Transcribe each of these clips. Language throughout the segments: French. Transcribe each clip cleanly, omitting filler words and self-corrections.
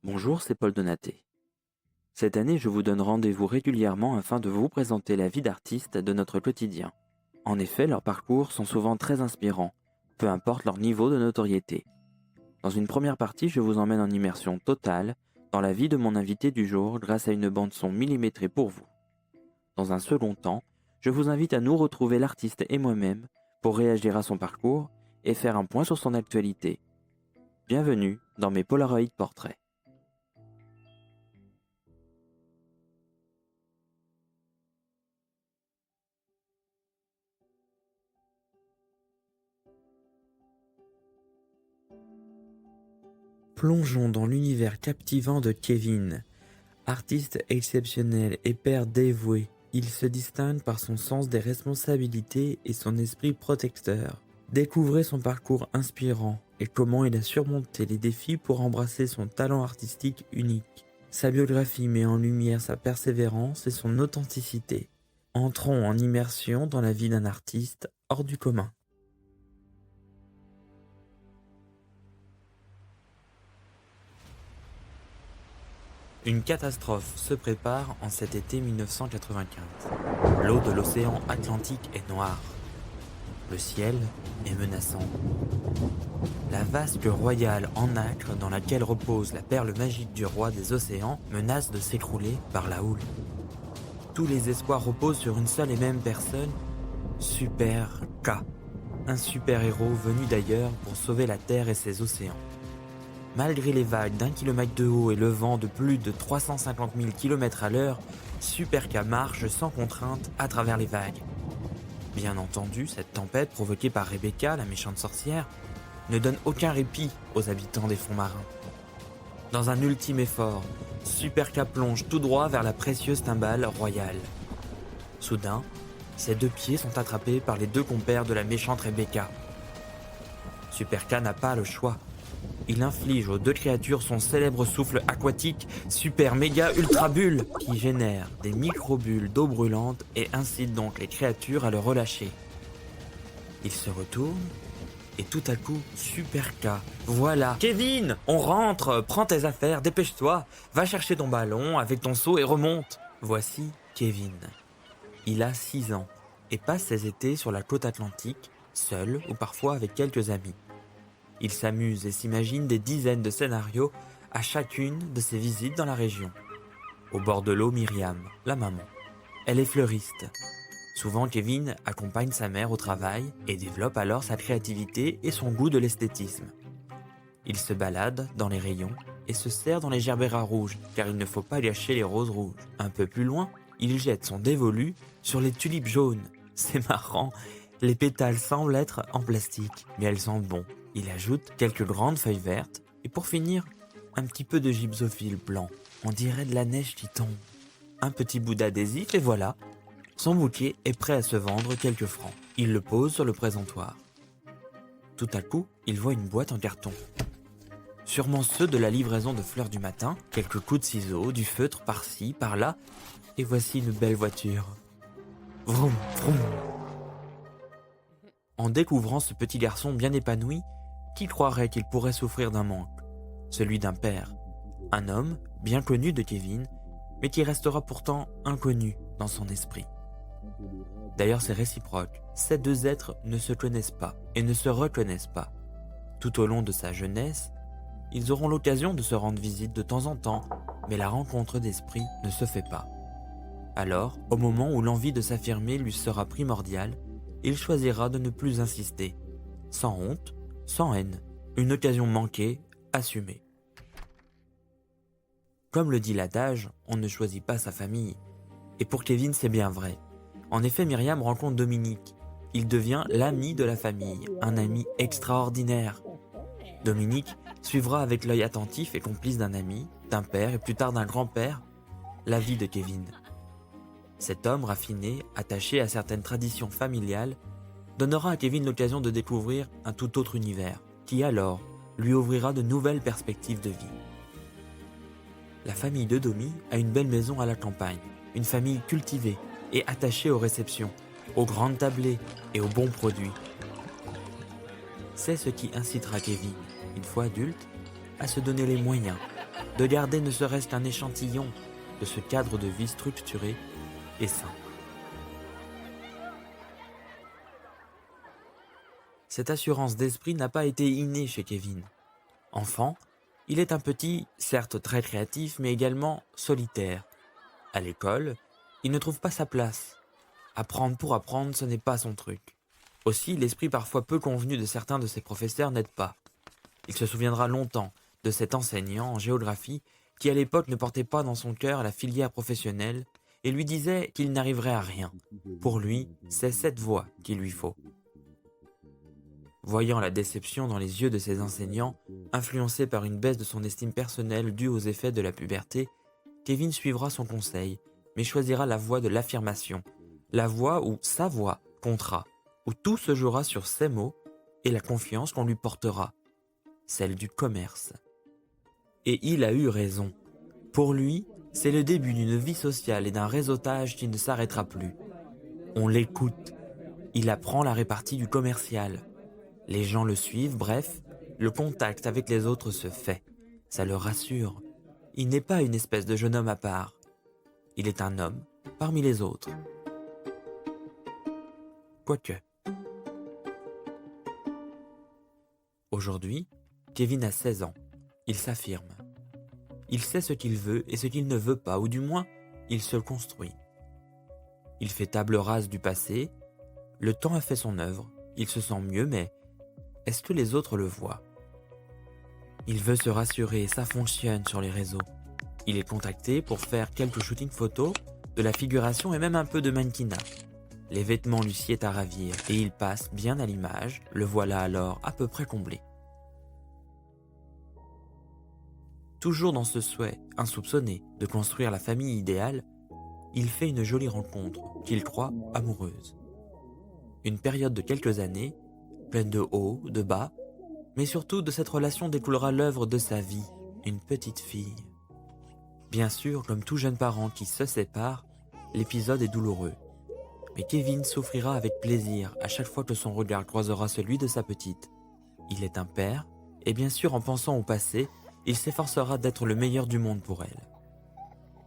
Bonjour, c'est Paul Donaté. Cette année, je vous donne rendez-vous régulièrement afin de vous présenter la vie d'artistes de notre quotidien. En effet, leurs parcours sont souvent très inspirants, peu importe leur niveau de notoriété. Dans une première partie, je vous emmène en immersion totale dans la vie de mon invité du jour grâce à une bande-son millimétrée pour vous. Dans un second temps, je vous invite à nous retrouver l'artiste et moi-même pour réagir à son parcours et faire un point sur son actualité. Bienvenue dans mes Polaroid Portraits. Plongeons dans l'univers captivant de Kevin. Artiste exceptionnel et père dévoué, il se distingue par son sens des responsabilités et son esprit protecteur. Découvrez son parcours inspirant et comment il a surmonté les défis pour embrasser son talent artistique unique. Sa biographie met en lumière sa persévérance et son authenticité. Entrons en immersion dans la vie d'un artiste hors du commun. Une catastrophe se prépare en cet été 1995. L'eau de l'océan Atlantique est noire. Le ciel est menaçant. La vasque royale en nacre dans laquelle repose la perle magique du roi des océans menace de s'écrouler par la houle. Tous les espoirs reposent sur une seule et même personne, Super K, un super-héros venu d'ailleurs pour sauver la Terre et ses océans. Malgré les vagues d'1 km de haut et le vent de plus de 350 000 km à l'heure, Super K marche sans contrainte à travers les vagues. Bien entendu, cette tempête provoquée par Rebecca, la méchante sorcière, ne donne aucun répit aux habitants des fonds marins. Dans un ultime effort, Super K plonge tout droit vers la précieuse timbale royale. Soudain, ses deux pieds sont attrapés par les deux compères de la méchante Rebecca. Super K n'a pas le choix. Il inflige aux deux créatures son célèbre souffle aquatique Super Méga Ultra Bulle qui génère des micro-bulles d'eau brûlante et incite donc les créatures à le relâcher. Il se retourne et tout à coup, Super K, voilà. Kevin, on rentre, prends tes affaires, dépêche-toi, va chercher ton ballon avec ton seau et remonte. Voici Kevin. Il a 6 ans et passe ses étés sur la côte atlantique, seul ou parfois avec quelques amis. Il s'amuse et s'imagine des dizaines de scénarios à chacune de ses visites dans la région. Au bord de l'eau, Myriam, la maman. Elle est fleuriste. Souvent, Kevin accompagne sa mère au travail et développe alors sa créativité et son goût de l'esthétisme. Il se balade dans les rayons et se serre dans les gerbéras rouges, car il ne faut pas gâcher les roses rouges. Un peu plus loin, il jette son dévolu sur les tulipes jaunes. C'est marrant, les pétales semblent être en plastique, mais elles sentent bon. Il ajoute quelques grandes feuilles vertes et pour finir, un petit peu de gypsophile blanc. On dirait de la neige qui tombe. Un petit bout d'adhésif et voilà, son bouquet est prêt à se vendre quelques francs. Il le pose sur le présentoir. Tout à coup, il voit une boîte en carton. Sûrement ceux de la livraison de fleurs du matin, quelques coups de ciseaux, du feutre par-ci, par-là, et voici une belle voiture. Vroom, vroom. En découvrant ce petit garçon bien épanoui, qui croirait qu'il pourrait souffrir d'un manque? Celui d'un père. Un homme, bien connu de Kevin, mais qui restera pourtant inconnu dans son esprit. D'ailleurs, c'est réciproque. Ces deux êtres ne se connaissent pas et ne se reconnaissent pas. Tout au long de sa jeunesse, ils auront l'occasion de se rendre visite de temps en temps, mais la rencontre d'esprit ne se fait pas. Alors, au moment où l'envie de s'affirmer lui sera primordiale, il choisira de ne plus insister. Sans honte, sans haine. Une occasion manquée, assumée. Comme le dit l'adage, on ne choisit pas sa famille. Et pour Kevin, c'est bien vrai. En effet, Myriam rencontre Dominique. Il devient l'ami de la famille, un ami extraordinaire. Dominique suivra avec l'œil attentif et complice d'un ami, d'un père et plus tard d'un grand-père, la vie de Kevin. Cet homme raffiné, attaché à certaines traditions familiales, donnera à Kevin l'occasion de découvrir un tout autre univers, qui alors lui ouvrira de nouvelles perspectives de vie. La famille de Domi a une belle maison à la campagne, une famille cultivée et attachée aux réceptions, aux grandes tablées et aux bons produits. C'est ce qui incitera Kevin, une fois adulte, à se donner les moyens de garder ne serait-ce qu'un échantillon de ce cadre de vie structuré et sain. Cette assurance d'esprit n'a pas été innée chez Kevin. Enfant, il est un petit, certes très créatif, mais également solitaire. À l'école, il ne trouve pas sa place. Apprendre pour apprendre, ce n'est pas son truc. Aussi, l'esprit parfois peu convenu de certains de ses professeurs n'aide pas. Il se souviendra longtemps de cet enseignant en géographie qui à l'époque ne portait pas dans son cœur la filière professionnelle et lui disait qu'il n'arriverait à rien. Pour lui, c'est cette voie qu'il lui faut. Voyant la déception dans les yeux de ses enseignants, influencé par une baisse de son estime personnelle due aux effets de la puberté, Kevin suivra son conseil, mais choisira la voie de l'affirmation, la voie où sa voix comptera, où tout se jouera sur ses mots et la confiance qu'on lui portera, celle du commerce. Et il a eu raison. Pour lui, c'est le début d'une vie sociale et d'un réseautage qui ne s'arrêtera plus. On l'écoute. Il apprend la répartie du commercial. Les gens le suivent, bref, le contact avec les autres se fait. Ça le rassure. Il n'est pas une espèce de jeune homme à part. Il est un homme parmi les autres. Quoique. Aujourd'hui, Kevin a 16 ans. Il s'affirme. Il sait ce qu'il veut et ce qu'il ne veut pas, ou du moins, il se construit. Il fait table rase du passé. Le temps a fait son œuvre. Il se sent mieux, mais est-ce que les autres le voient? Il veut se rassurer, ça fonctionne sur les réseaux. Il est contacté pour faire quelques shootings photos, de la figuration et même un peu de mannequinat. Les vêtements lui sied à ravir et il passe bien à l'image, le voilà alors à peu près comblé. Toujours dans ce souhait insoupçonné de construire la famille idéale, il fait une jolie rencontre qu'il croit amoureuse. Une période de quelques années, pleine de hauts, de bas, mais surtout de cette relation découlera l'œuvre de sa vie, une petite fille. Bien sûr, comme tout jeune parent qui se sépare, l'épisode est douloureux. Mais Kevin souffrira avec plaisir à chaque fois que son regard croisera celui de sa petite. Il est un père, et bien sûr en pensant au passé, il s'efforcera d'être le meilleur du monde pour elle.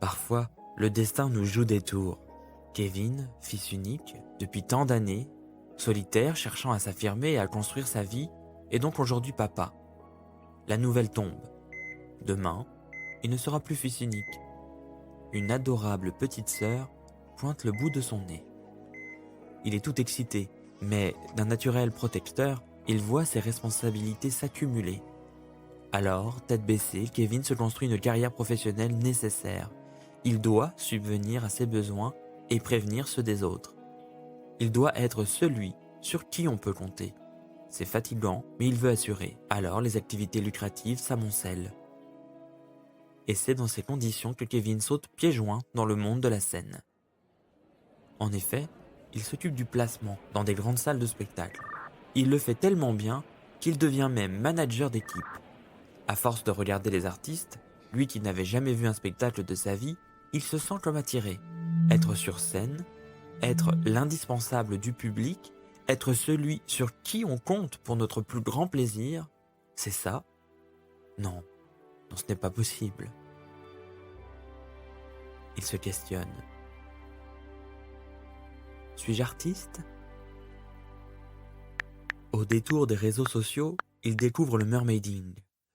Parfois, le destin nous joue des tours. Kevin, fils unique, depuis tant d'années, solitaire, cherchant à s'affirmer et à construire sa vie, est donc aujourd'hui papa. La nouvelle tombe. Demain, il ne sera plus fils unique. Une adorable petite sœur pointe le bout de son nez. Il est tout excité, mais d'un naturel protecteur, il voit ses responsabilités s'accumuler. Alors, tête baissée, Kevin se construit une carrière professionnelle nécessaire. Il doit subvenir à ses besoins et prévenir ceux des autres. Il doit être celui sur qui on peut compter. C'est fatigant, mais il veut assurer. Alors, les activités lucratives s'amoncellent. Et c'est dans ces conditions que Kevin saute pieds joints dans le monde de la scène. En effet, il s'occupe du placement dans des grandes salles de spectacle. Il le fait tellement bien qu'il devient même manager d'équipe. À force de regarder les artistes, lui qui n'avait jamais vu un spectacle de sa vie, il se sent comme attiré. Être sur scène, être l'indispensable du public, être celui sur qui on compte pour notre plus grand plaisir, c'est ça? Non, ce n'est pas possible. Il se questionne. Suis-je artiste? Au détour des réseaux sociaux, il découvre le mermaiding.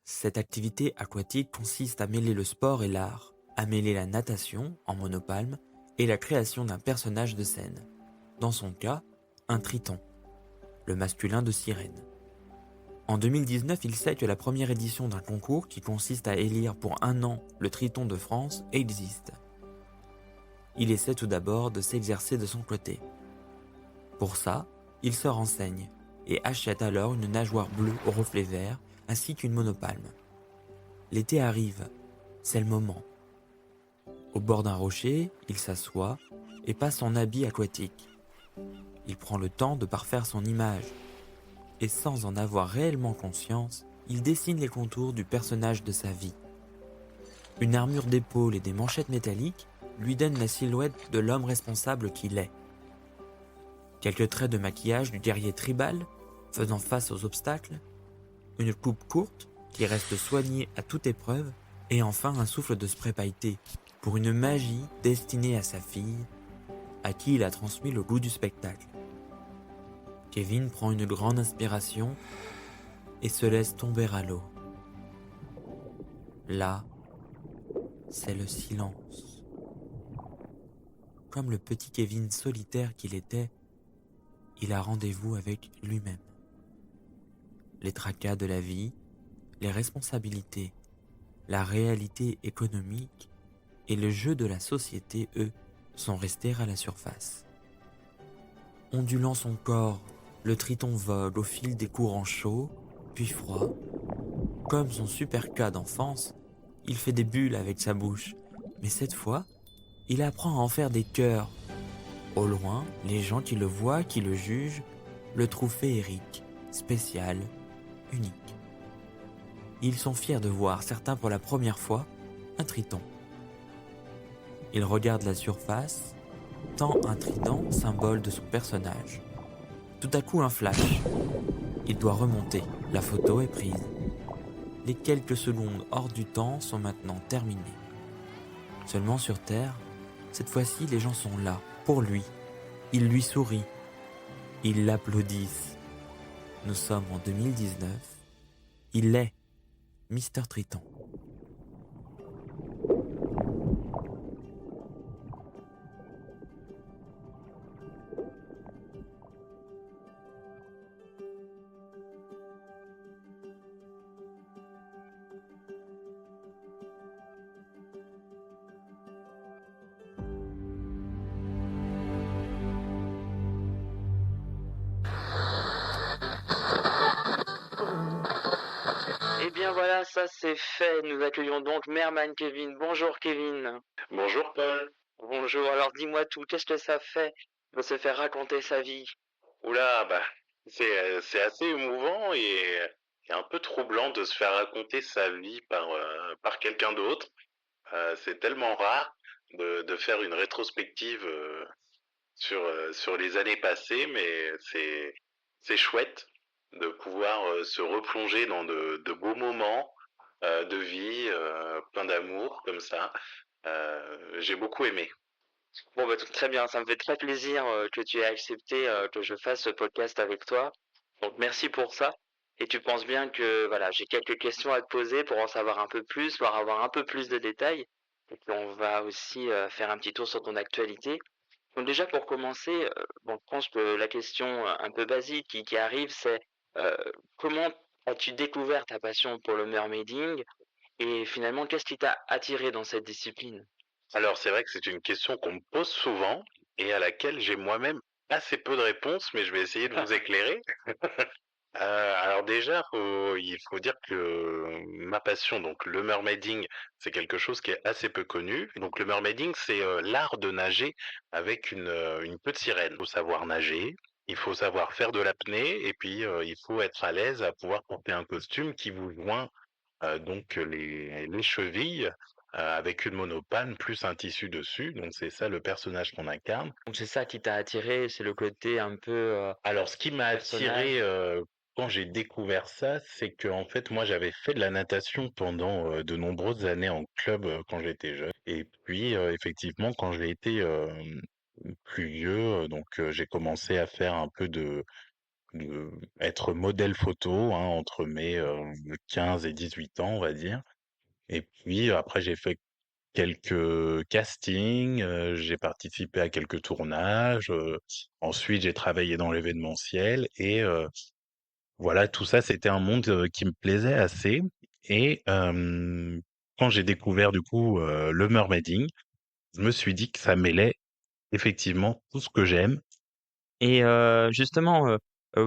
Cette activité aquatique consiste à mêler le sport et l'art, à mêler la natation, en monopalme, et la création d'un personnage de scène. Dans son cas, un triton, le masculin de sirène. En 2019, il sait que la première édition d'un concours qui consiste à élire pour 1 an le Triton de France existe. Il essaie tout d'abord de s'exercer de son côté. Pour ça, il se renseigne et achète alors une nageoire bleue au reflet vert ainsi qu'une monopalme. L'été arrive, c'est le moment. Au bord d'un rocher, il s'assoit et passe son habit aquatique. Il prend le temps de parfaire son image et sans en avoir réellement conscience, il dessine les contours du personnage de sa vie. Une armure d'épaule et des manchettes métalliques lui donnent la silhouette de l'homme responsable qu'il est. Quelques traits de maquillage du guerrier tribal, faisant face aux obstacles, une coupe courte qui reste soignée à toute épreuve, et enfin un souffle de spray pailleté pour une magie destinée à sa fille, à qui il a transmis le goût du spectacle. Kevin prend une grande inspiration et se laisse tomber à l'eau. Là, c'est le silence. Comme le petit Kevin solitaire qu'il était, il a rendez-vous avec lui-même. Les tracas de la vie, les responsabilités, la réalité économique et le jeu de la société, eux, sont restés à la surface. Ondulant son corps, le triton vogue au fil des courants chauds, puis froids. Comme son super cas d'enfance, il fait des bulles avec sa bouche, mais cette fois, il apprend à en faire des cœurs. Au loin, les gens qui le voient, qui le jugent, le trouvent féerique, spécial, unique. Ils sont fiers de voir, certains pour la première fois, un triton. Ils regardent la surface, tend un trident, symbole de son personnage. Tout à coup, un flash. Il doit remonter, la photo est prise. Les quelques secondes hors du temps sont maintenant terminées. Seulement sur Terre, cette fois-ci, les gens sont là, pour lui. Ils lui sourient. Ils l'applaudissent. Nous sommes en 2019. Il est Mister Triton. Eh bien voilà, ça c'est fait. Nous accueillons donc Merman Kevin. Bonjour Kevin. Bonjour Paul. Bonjour, alors dis-moi tout, qu'est-ce que ça fait de se faire raconter sa vie? Oula, bah, c'est assez émouvant et un peu troublant de se faire raconter sa vie par quelqu'un d'autre. C'est tellement rare de faire une rétrospective sur les années passées, mais c'est chouette de pouvoir se replonger dans de beaux moments de vie, plein d'amour comme ça. J'ai beaucoup aimé. Bon bah très bien, ça me fait très plaisir que tu aies accepté que je fasse ce podcast avec toi. Donc merci pour ça. Et tu penses bien que voilà, j'ai quelques questions à te poser pour en savoir un peu plus, pour avoir un peu plus de détails. Et puis on va aussi faire un petit tour sur ton actualité. Donc déjà pour commencer, bon, je pense que la question un peu basique qui arrive, c'est euh, comment as-tu découvert ta passion pour le mermaiding et finalement qu'est-ce qui t'a attiré dans cette discipline? Alors c'est vrai que c'est une question qu'on me pose souvent et à laquelle j'ai moi-même assez peu de réponses, mais je vais essayer de vous éclairer. Alors déjà, il faut dire que ma passion, donc le mermaiding, c'est quelque chose qui est assez peu connu. Donc le mermaiding, c'est l'art de nager avec une petite sirène. Il faut savoir nager, il faut savoir faire de l'apnée et puis il faut être à l'aise à pouvoir porter un costume qui vous joint donc les chevilles avec une monopane plus un tissu dessus. Donc c'est ça le personnage qu'on incarne. Donc c'est ça qui t'a attiré, c'est le côté un peu Alors ce qui m'a personnage. attiré quand j'ai découvert ça, c'est que en fait moi j'avais fait de la natation pendant de nombreuses années en club quand j'étais jeune. Et puis effectivement quand j'ai été plus vieux, j'ai commencé à faire un peu de être modèle photo entre mes 15 et 18 ans, on va dire. Et puis après j'ai fait quelques castings, j'ai participé à quelques tournages, ensuite j'ai travaillé dans l'événementiel et voilà, tout ça, c'était un monde qui me plaisait assez. Et quand j'ai découvert du coup le mermaiding, je me suis dit que ça mêlait effectivement tout ce que j'aime. Et justement,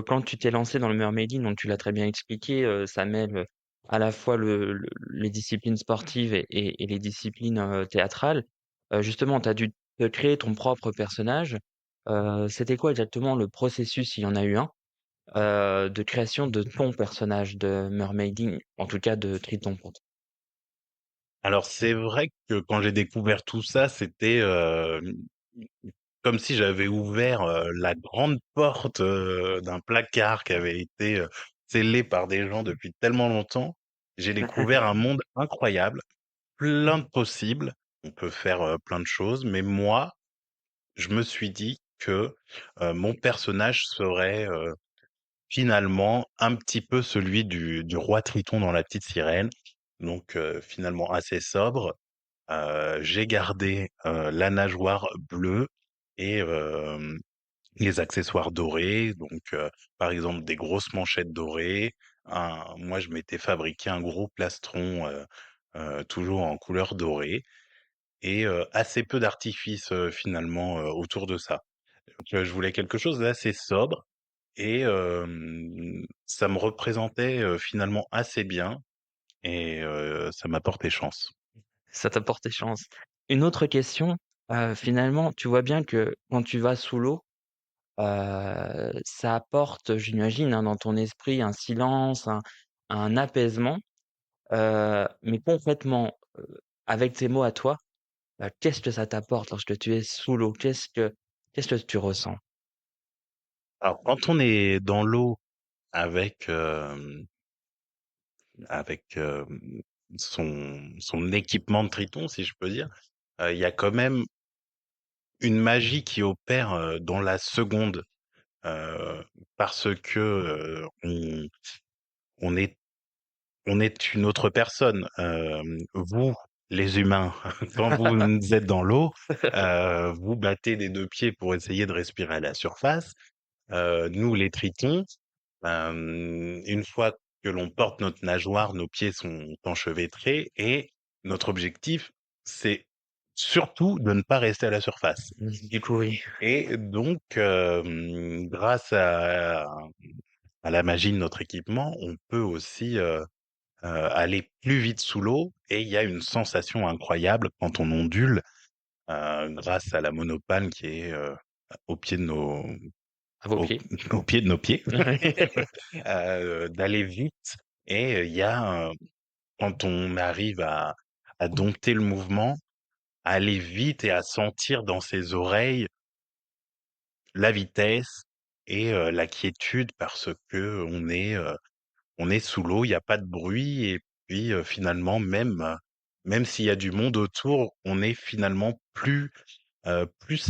quand tu t'es lancé dans le mermaiding, donc tu l'as très bien expliqué, ça mêle à la fois les disciplines sportives et les disciplines théâtrales. Justement, tu as dû te créer ton propre personnage. C'était quoi exactement le processus, s'il y en a eu un, de création de ton personnage de mermaiding, en tout cas de Triton pour toi? Alors c'est vrai que quand j'ai découvert tout ça, c'était, comme si j'avais ouvert, la grande porte, d'un placard qui avait été, scellé par des gens depuis tellement longtemps. J'ai découvert un monde incroyable, plein de possibles. On peut faire, plein de choses, mais moi, je me suis dit que, mon personnage serait, finalement un petit peu celui du roi Triton dans La Petite Sirène. Donc, finalement assez sobre. J'ai gardé, la nageoire bleue et les accessoires dorés, donc par exemple des grosses manchettes dorées. Moi, je m'étais fabriqué un gros plastron, toujours en couleur dorée et assez peu d'artifices, finalement, autour de ça. Donc je voulais quelque chose d'assez sobre et ça me représentait, finalement assez bien et ça m'a porté chance. Ça t'a porté chance. Une autre question, finalement, tu vois bien que quand tu vas sous l'eau, ça apporte, j'imagine, hein, dans ton esprit un silence, un apaisement, mais concrètement, avec tes mots à toi, qu'est-ce que ça t'apporte lorsque tu es sous l'eau? Qu'est-ce que tu ressens? Alors quand on est dans l'eau avec, son équipement de Triton, si je peux dire, il y a quand même une magie qui opère, dans la seconde, heu, parce que, on est on est une autre personne. Vous, les humains, quand vous êtes dans l'eau, vous battez des 2 pieds pour essayer de respirer à la surface. Nous, les tritons, une fois que l'on porte notre nageoire, nos pieds sont enchevêtrés et notre objectif, c'est surtout de ne pas rester à la surface. Du coup, oui. Et donc, grâce à la magie de notre équipement, on peut aussi, aller plus vite sous l'eau et il y a une sensation incroyable quand on ondule, grâce à la monopale qui est, au pied de nos À vos au pieds. au pied de nos pieds, d'aller vite et il y a, quand on arrive à dompter le mouvement, à aller vite et à sentir dans ses oreilles la vitesse et la quiétude parce que on est sous l'eau, il y a pas de bruit et puis, finalement même s'il y a du monde autour, on est finalement plus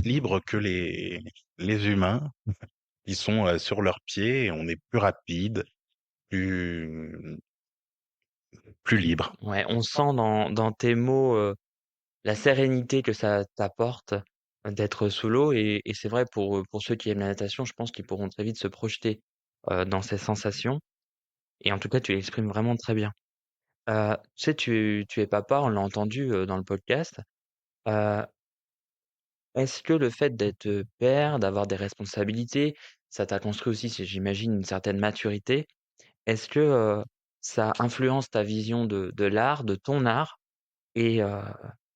libre que les humains qui sont, sur leurs pieds et on est plus rapide, plus plus libre. Ouais, on sent dans tes mots, la sérénité que ça t'apporte, d'être sous l'eau et c'est vrai pour ceux qui aiment la natation, je pense qu'ils pourront très vite se projeter, dans ces sensations et en tout cas, tu l'exprimes vraiment très bien. Tu sais, tu es papa, on l'a entendu, dans le podcast. Heu, Est-ce que le fait d'être, père, d'avoir des responsabilités, ça t'a construit aussi, c'est j'imagine, une certaine maturité? Est-ce que, ça influence ta vision de l'art, de ton art? Et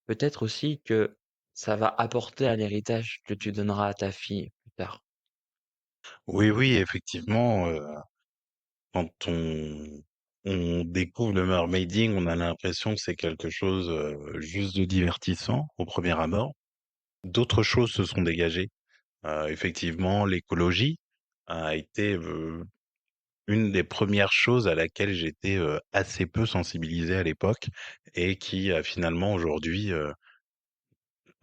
peut-être aussi que ça va apporter à l'héritage que tu donneras à ta fille plus tard. Oui, oui, effectivement, quand on découvre le mermaiding, on a l'impression que c'est quelque chose, juste de divertissant au premier abord. D'autres choses se sont dégagées. Effectivement, l'écologie a été, une des premières choses à laquelle j'étais, assez peu sensibilisé à l'époque et qui, finalement aujourd'hui,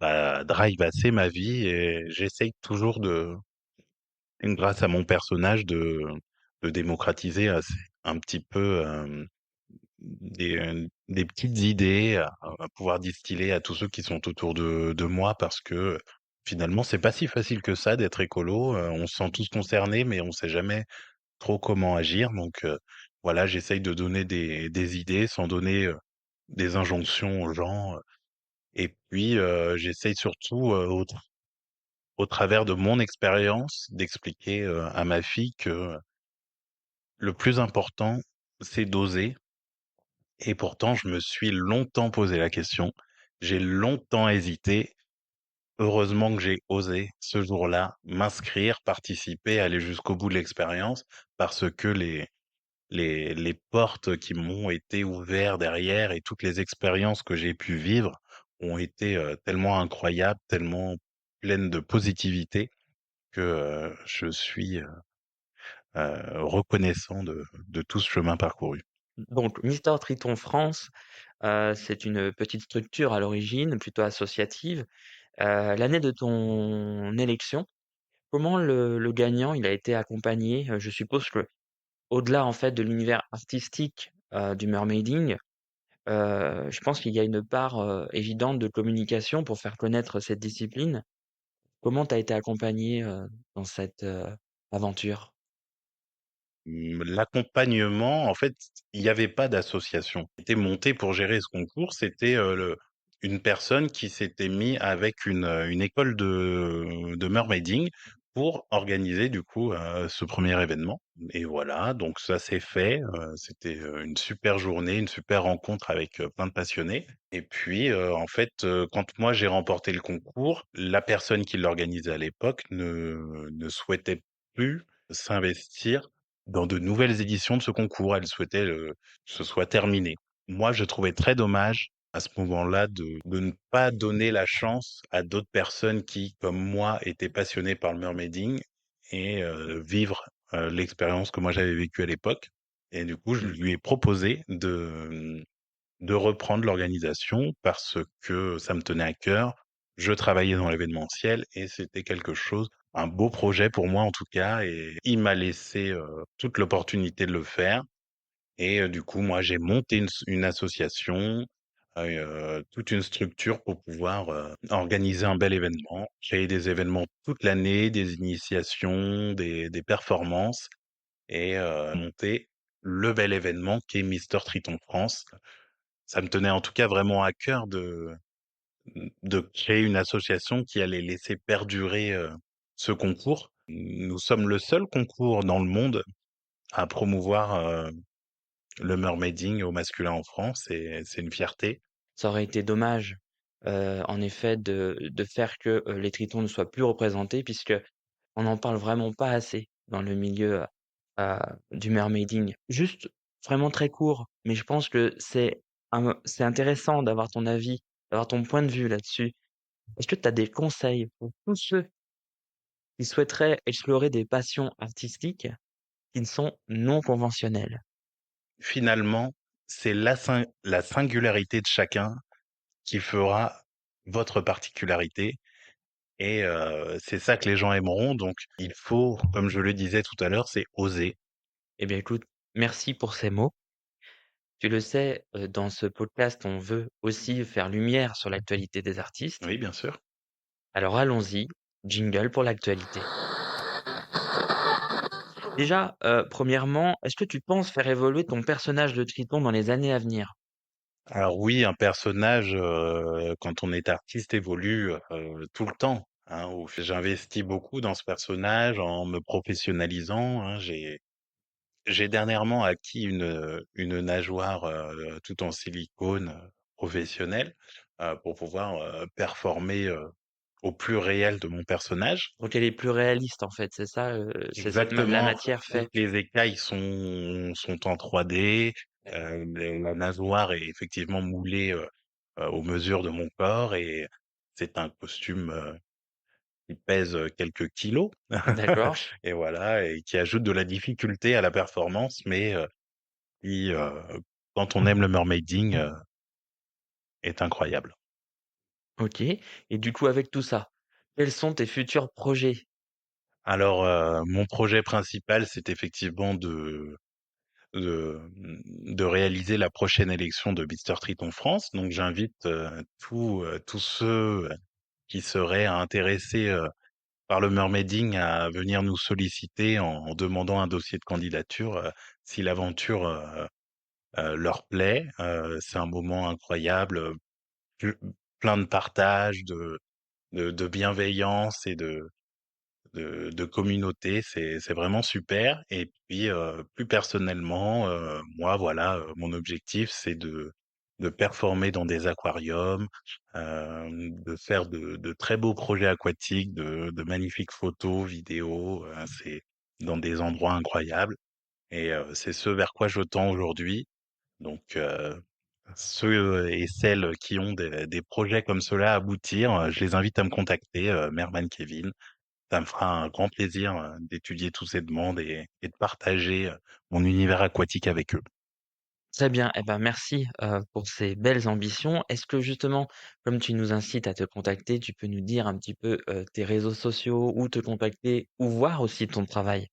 drive assez ma vie et j'essaye toujours grâce à mon personnage de démocratiser assez un petit peu, des petites idées à pouvoir distiller à tous ceux qui sont autour de moi parce que, finalement, c'est pas si facile que ça d'être écolo, on se sent tous concernés, mais on sait jamais trop comment agir donc voilà, j'essaye de donner des idées sans donner, des injonctions aux gens, et puis, j'essaye surtout, au travers de mon expérience, d'expliquer, à ma fille que le plus important, c'est d'oser et pourtant je me suis longtemps posé la question. J'ai longtemps hésité, heureusement que j'ai osé ce jour-là m'inscrire, participer, aller jusqu'au bout de l'expérience parce que les portes qui m'ont été ouvertes derrière et toutes les expériences que j'ai pu vivre ont été, tellement incroyables, tellement pleines de positivité que, je suis, reconnaissant de tout ce chemin parcouru. Donc Mister Triton France, c'est une petite structure à l'origine, plutôt associative. L'année de ton élection, comment le gagnant, il a été accompagné? Je suppose que au delà en fait de l'univers artistique, du mermaiding, je pense qu'il y a une part, évidente de communication pour faire connaître cette discipline. Comment tu as été accompagné, dans cette, aventure? L'accompagnement, en fait, il y avait pas d'association. Était monté pour gérer ce concours, c'était, le une personne qui s'était mis avec une école de mermaiding pour organiser du coup, ce premier événement et voilà, donc ça s'est fait, c'était, une super journée, une super rencontre avec, plein de passionnés et puis, en fait, quand moi j'ai remporté le concours, la personne qui l'organisait à l'époque ne souhaitait plus s'investir dans de nouvelles éditions de ce concours. Elle souhaitait, que ce soit terminé. Moi, je trouvais très dommage à ce moment-là de ne pas donner la chance à d'autres personnes qui, comme moi, étaient passionnées par le mermaiding et vivre, l'expérience que moi j'avais vécue à l'époque et du coup, je lui ai proposé de reprendre l'organisation parce que ça me tenait à cœur. Je travaillais dans l'événementiel et c'était quelque chose un beau projet pour moi en tout cas et il m'a laissé, toute l'opportunité de le faire et du coup, moi, j'ai monté une association, toute une structure pour pouvoir, organiser un bel événement, créer des événements toute l'année, des initiations, des performances et monter le bel événement qui est Mister Triton France. Ça me tenait en tout cas vraiment à cœur de créer une association qui allait laisser perdurer, ce concours. Nous sommes le seul concours dans le monde à promouvoir, le mermaiding au masculin en France et c'est une fierté. Ça aurait été dommage, en effet de faire que, les tritons ne soient plus représentés puisque on n'en parle vraiment pas assez dans le milieu, heu, du mermaiding. Juste vraiment très court, mais je pense que c'est intéressant d'avoir ton avis, d'avoir ton point de vue là-dessus. Est-ce que tu as des conseils pour tous ceux qui souhaiteraient explorer des passions artistiques qui ne sont non conventionnelles? Finalement, c'est la singularité de chacun qui fera votre particularité et c'est ça que les gens aimeront donc il faut, comme je le disais tout à l'heure, c'est oser. Eh bien écoute, merci pour ces mots. Tu le sais, dans ce podcast, on veut aussi faire lumière sur l'actualité des artistes. Oui, bien sûr. Alors allons-y, jingle pour l'actualité. Déjà, premièrement, est-ce que tu penses faire évoluer ton personnage de Triton dans les années à venir? Alors oui, un personnage, quand on est artiste évolue, tout le temps, hein, j'investis beaucoup dans ce personnage en me professionnalisant, hein. J'ai dernièrement acquis une nageoire, toute en silicone, professionnelle, pour pouvoir, performer, au plus réel de mon personnage. Donc elle est plus réaliste en fait, c'est ça, c'est ce que ma la Exactement, matière toutes fait? les écailles sont en 3D, la nageoire est effectivement moulée, aux mesures de mon corps et c'est un costume, qui pèse, quelques kilos D'accord, et voilà et qui ajoute de la difficulté à la performance mais qui, quand on aime le mermaiding, est incroyable. OK, et du coup avec tout ça, quels sont tes futurs projets? Alors, mon projet principal, c'est effectivement de réaliser la prochaine élection de Mister Triton France. Donc j'invite, tous ceux qui seraient intéressés, par le mermaiding à venir nous solliciter en demandant un dossier de candidature, si l'aventure, leur plaît. C'est un moment incroyable, ple plein de partage, de bienveillance et de communauté, c'est vraiment super et puis, plus personnellement, moi voilà, mon objectif c'est de performer dans des aquariums, de faire de très beaux projets aquatiques, de magnifiques photos, vidéos, c'est dans des endroits incroyables et c'est ce vers quoi je tends aujourd'hui. Donc ceux et celles qui ont des projets comme cela à aboutir, je les invite à me contacter, Merman Kevin. Ça me fera un grand plaisir, d'étudier tous ces demandes et de partager, mon univers aquatique avec eux. Très bien, eh ben, merci, pour ces belles ambitions. Est-ce que justement, comme tu nous incites à te contacter, tu peux nous dire un petit peu, tes réseaux sociaux, où te contacter, ou voir aussi ton travail?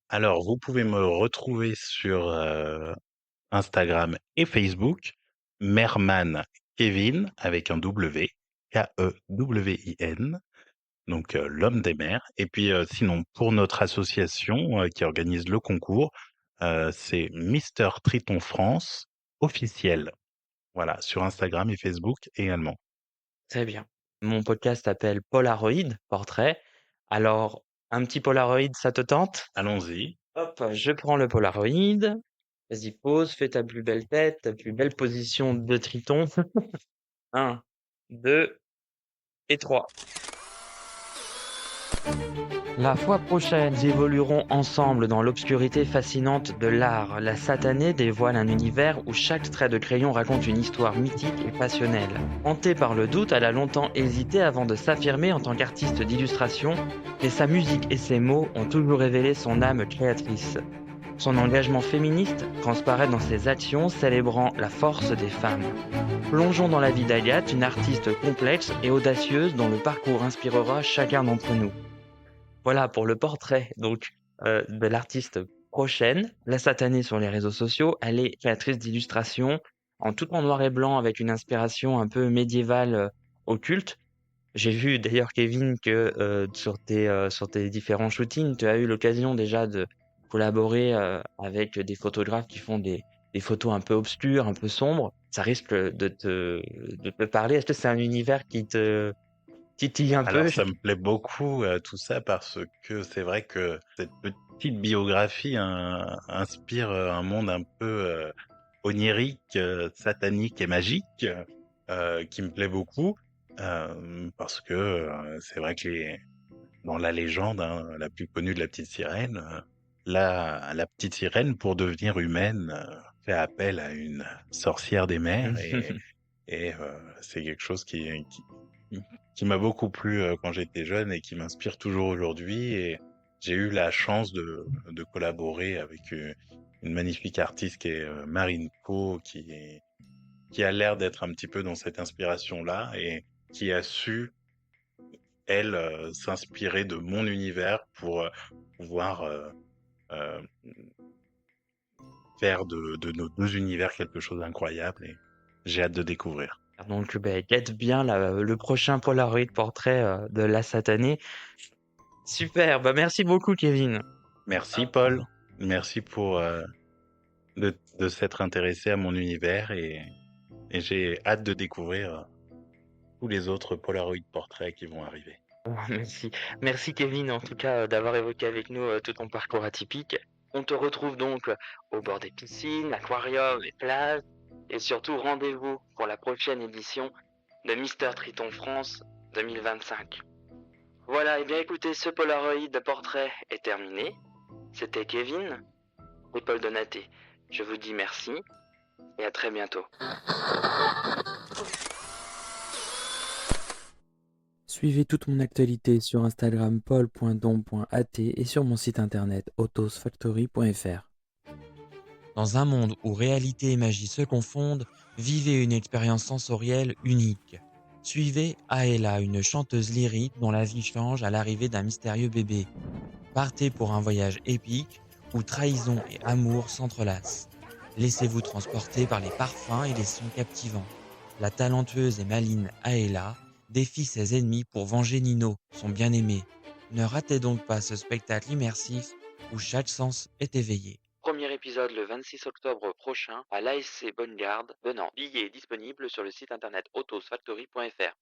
Alors, vous pouvez me retrouver sur, Instagram et Facebook, Merman Kevin avec un W, Kewin, donc l'homme des mers. Et puis sinon, pour notre association qui organise le concours, c'est Mister Triton France officiel. Voilà, sur Instagram et Facebook également. Très bien. Mon podcast s'appelle Polaroid, portrait. Alors, un petit Polaroid, ça te tente? Allons-y. Hop, je prends le Polaroid. Vas-y, pose, fais ta plus belle tête, ta plus belle position de triton. Un, 2 et 3. La fois prochaine, nous évoluerons ensemble dans l'obscurité fascinante de l'art. La satanée dévoile un univers où chaque trait de crayon raconte une histoire mythique et passionnelle. Hantée par le doute, elle a longtemps hésité avant de s'affirmer en tant qu'artiste d'illustration, mais sa musique et ses mots ont toujours révélé son âme créatrice. Son engagement féministe transparaît dans ses actions célébrant la force des femmes. Plongeons dans la vie d'Agathe, une artiste complexe et audacieuse dont le parcours inspirera chacun d'entre nous. Voilà pour le portrait donc de l'artiste prochaine, la satanée sur les réseaux sociaux. Elle est créatrice d'illustrations tout en noir et blanc avec une inspiration un peu médiévale, occulte. J'ai vu d'ailleurs Kevin que, sur tes différents shootings, tu as eu l'occasion déjà de collaborer, avec des photographes qui font des photos un peu obscures, un peu sombres. Ça risque, de te parler. Est-ce que c'est un univers qui te titille un peu? Alors ça me plaît beaucoup, tout ça parce que c'est vrai que cette petite biographie inspire, un monde un peu, onirique, satanique et magique, qui me plaît beaucoup, parce que, c'est vrai que dans la légende, hein, la plus connue de la petite sirène, la petite sirène pour devenir humaine, fait appel à une sorcière des mers et c'est quelque chose qui m'a beaucoup plu, quand j'étais jeune et qui m'inspire toujours aujourd'hui et j'ai eu la chance de collaborer avec, une magnifique artiste qui est, Marine Co, qui a l'air d'être un petit peu dans cette inspiration-là et qui a su, elle, s'inspirer de mon univers pour, pouvoir, hem, faire de nos 2 univers quelque chose d'incroyable et j'ai hâte de découvrir. Donc, beh, guette bien le prochain Polaroid portrait de la satanée. Super, bah merci beaucoup Kevin. Merci Hop. Paul, merci pour, de s'être intéressé à mon univers et j'ai hâte de découvrir, tous les autres Polaroid portraits qui vont arriver. Merci. Merci Kevin en tout cas d'avoir évoqué avec nous tout ton parcours atypique. On te retrouve donc au bord des piscines, aquariums et plages. Et surtout rendez-vous pour la prochaine édition de Mister Triton France 2025. Voilà, et bien écoutez, ce Polaroid de portrait est terminé. C'était Kevin et Paul Donaté. Je vous dis merci et à très bientôt. Suivez toute mon actualité sur Instagram paul.dom.at et sur mon site internet autosfactory.fr. Dans un monde où réalité et magie se confondent, vivez une expérience sensorielle unique. Suivez Aela, une chanteuse lyrique dont la vie change à l'arrivée d'un mystérieux bébé. Partez pour un voyage épique où trahison et amour s'entrelacent. Laissez-vous transporter par les parfums et les sons captivants. La talentueuse et maligne Aela défie ses ennemis pour venger Nino, son bien-aimé. Ne ratez donc pas ce spectacle immersif où chaque sens est éveillé. Premier épisode le 26 octobre prochain à l'ASC Bonne Garde de Nantes. Billets disponibles sur le site internet autosfactory.fr.